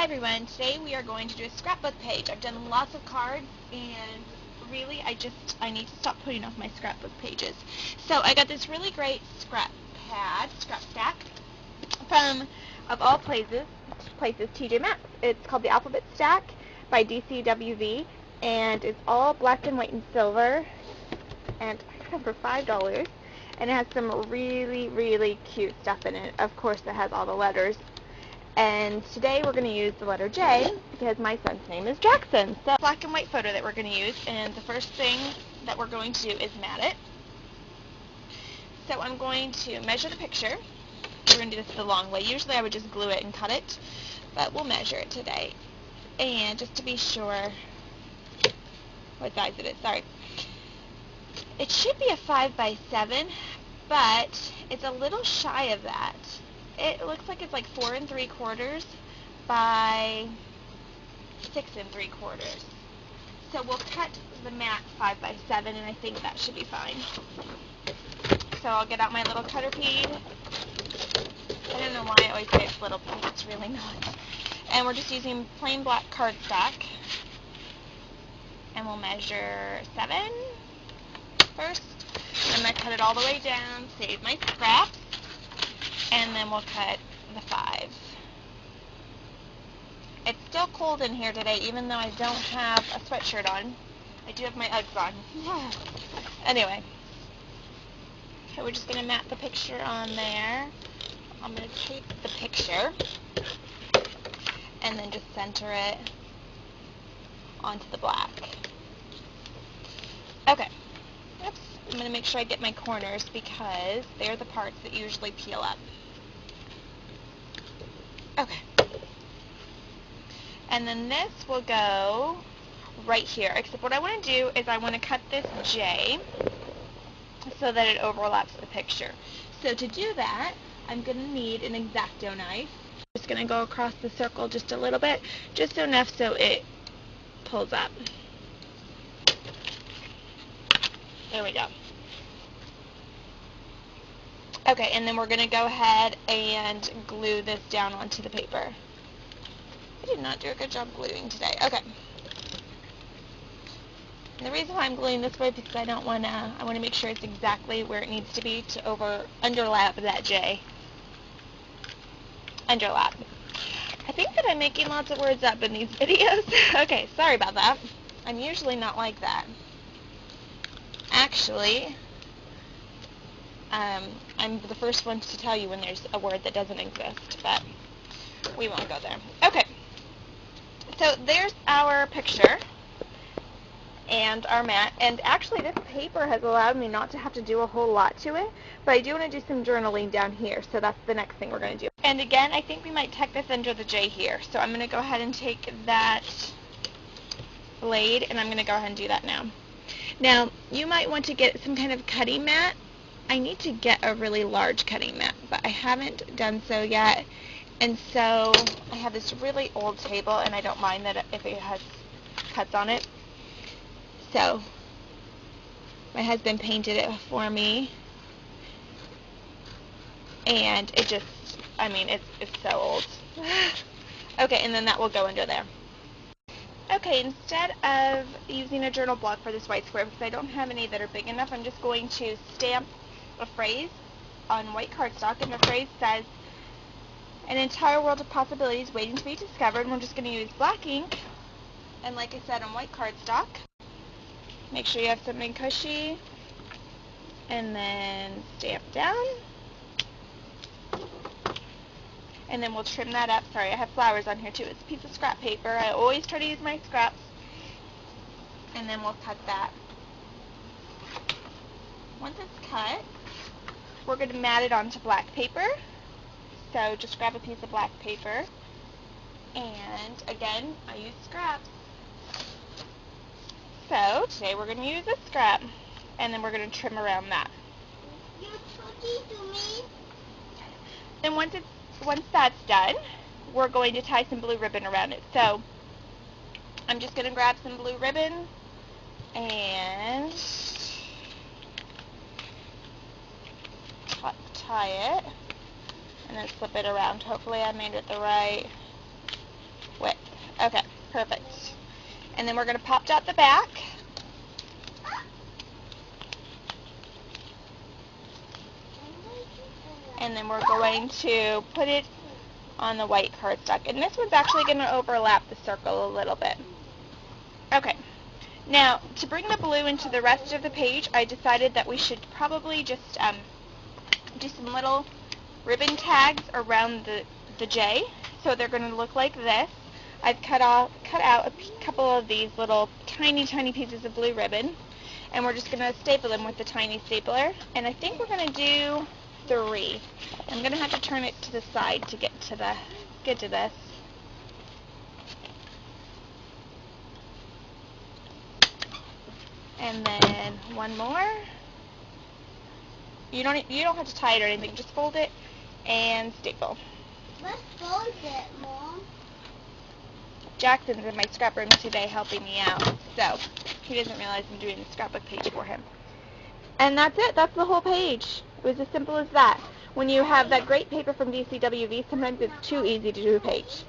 Hi everyone, today we are going to do a scrapbook page. I've done lots of cards and really I need to stop putting off my scrapbook pages. So I got this really great scrap stack from, of all places, TJ Maxx. It's called the Alphabet Stack by DCWV and it's all black and white and silver and I got them for $5 and it has some really cute stuff in it. Of course it has all the letters. And today we're going to use the letter J because my son's name is Jackson. So black and white photo that we're going to use, and the first thing that we're going to do is mat it. So I'm going to measure the picture. We're going to do this the long way. Usually I would just glue it and cut it, but we'll measure it today. And just to be sure what size it is, sorry. It should be a 5 by 7, but it's a little shy of that. It looks like it's like 4 3/4 by 6 3/4. So we'll cut the mat 5 by 7, and I think that should be fine. So I'll get out my little cutter peen. I don't know why I always say it's little peen. It's really not. And we're just using plain black cardstock. And we'll measure 7 first. And I'm going to cut it all the way down, save my scraps. And then we'll cut the 5. It's still cold in here today, even though I don't have a sweatshirt on. I do have my Uggs on. Anyway. Okay, we're just going to mat the picture on there. I'm going to tape the picture. And then just center it onto the black. Okay. Oops. I'm going to make sure I get my corners because they're the parts that usually peel up. Okay. And then this will go right here, except what I want to do is I want to cut this J so that it overlaps the picture. So to do that, I'm going to need an X-Acto knife. I'm just going to go across the circle just a little bit, just enough so it pulls up. There we go. Okay, and then we're going to go ahead and glue this down onto the paper. I did not do a good job gluing today. Okay. And the reason why I'm gluing this way is because I want to make sure it's exactly where it needs to be to underlap that J. Underlap. I think that I'm making lots of words up in these videos. Okay, sorry about that. I'm usually not like that. Actually, I'm the first one to tell you when there's a word that doesn't exist, but we won't go there. Okay, so there's our picture and our mat, and actually this paper has allowed me not to have to do a whole lot to it, but I do want to do some journaling down here, so that's the next thing we're going to do. And again, I think we might tuck this under the J here, so I'm going to go ahead and take that blade, and I'm going to go ahead and do that now. Now, you might want to get some kind of cutting mat. I need to get a really large cutting mat, but I haven't done so yet. And so I have this really old table, and I don't mind that if it has cuts on it. So my husband painted it for me, and it just, I mean, it's so old. Okay, and then that will go under there. Okay, instead of using a journal block for this white square, because I don't have any that are big enough, I'm just going to stamp a phrase on white cardstock, and the phrase says, "An entire world of possibilities waiting to be discovered." And we're just going to use black ink, and like I said, on white cardstock. Make sure you have something cushy, and then stamp down. And then we'll trim that up. Sorry, I have flowers on here too. It's a piece of scrap paper. I always try to use my scraps. And then we'll cut that. Once it's cut, we're going to mat it onto black paper. So just grab a piece of black paper. And again, I use scraps. So today we're going to use a scrap. And then we're going to trim around that. You're talking to me? Then once that's done, we're going to tie some blue ribbon around it. So I'm just going to grab some blue ribbon and tie it, and then slip it around. Hopefully I made it the right Perfect. And then we're going to pop dot the back. And then we're going to put it on the white cardstock. And this one's actually going to overlap the circle a little bit. Okay. Now, to bring the blue into the rest of the page, I decided that we should probably just do some little ribbon tags around the J. So they're going to look like this. I've cut out a couple of these little tiny pieces of blue ribbon, and we're just going to staple them with the tiny stapler. And I think we're going to do 3. I'm going to have to turn it to the side to get to this. And then one more. You don't have to tie it or anything. Just fold it and staple. Let's fold it, Mom. Jackson's in my scrap room today helping me out, so he doesn't realize I'm doing the scrapbook page for him. And that's it. That's the whole page. It was as simple as that. When you have that great paper from DCWV, sometimes it's too easy to do a page.